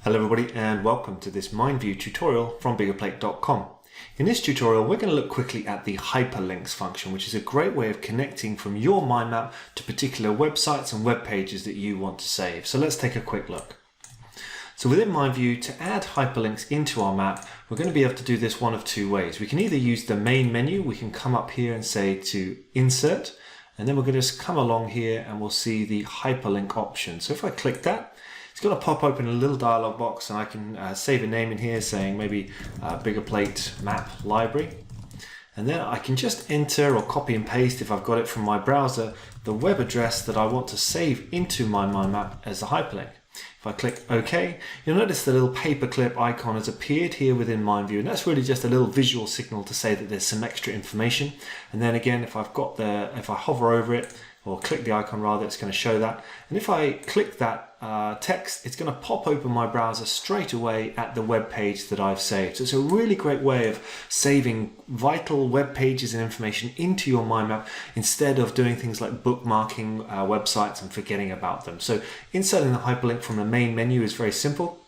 Hello everybody and welcome to this MindView tutorial from Biggerplate.com. In this tutorial we're going to look quickly at the Hyperlinks function, which is a great way of connecting from your mind map to particular websites and web pages that you want to save. So let's take a quick look. So within MindView, to add hyperlinks into our map, we're going to be able to do this one of two ways. We can either use the main menu, we can come up here and say to insert, and then we're going to just come along here and we'll see the hyperlink option. So if I click that, it's going to pop open a little dialog box and I can save a name in here saying maybe Biggerplate map library. And then I can just enter or copy and paste, if I've got it from my browser, the web address that I want to save into my mind map as a hyperlink. If I click OK, you'll notice the little paperclip icon has appeared here within MindView, and that's really just a little visual signal to say that there's some extra information. And then again, if I hover over it, or click the icon rather, it's going to show that. And if I click that text, it's going to pop open my browser straight away at the web page that I've saved. So it's a really great way of saving vital web pages and information into your mind map instead of doing things like bookmarking websites and forgetting about them. So inserting the hyperlink from the main menu is very simple,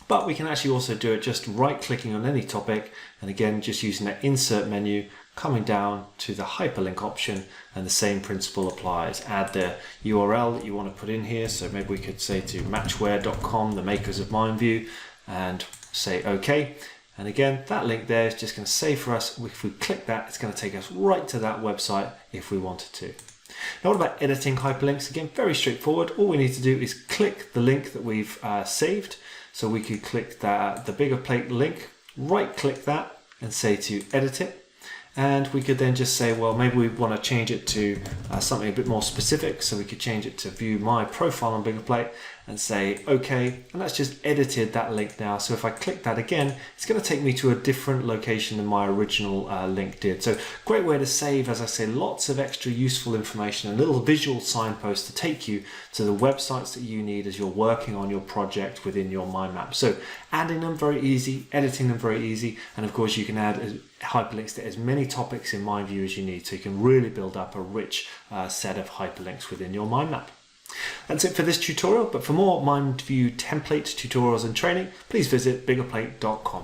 but we can actually also do it just right clicking on any topic, and again just using that insert menu, coming down to the hyperlink option, and the same principle applies. Add the URL that you want to put in here, so maybe we could say to matchware.com, the makers of MindView, and say OK. And again, that link there is just going to save for us. If we click that, it's going to take us right to that website if we wanted to. Now what about editing hyperlinks? Again, very straightforward. All we need to do is click the link that we've saved. So we could click the Biggerplate link, right click that and say to edit it. And we could then just say, well, maybe we want to change it to something a bit more specific. So we could change it to view my profile on Biggerplate and say, okay, and that's just edited that link now. So if I click that again, it's going to take me to a different location than my original link did. So great way to save, as I say, lots of extra useful information, a little visual signpost to take you to the websites that you need as you're working on your project within your mind map. So adding them very easy, editing them very easy. And of course you can add hyperlinks to as many topics in MindView as you need, so you can really build up a rich set of hyperlinks within your mind map. That's it for this tutorial, but for more MindView template tutorials and training, please visit biggerplate.com.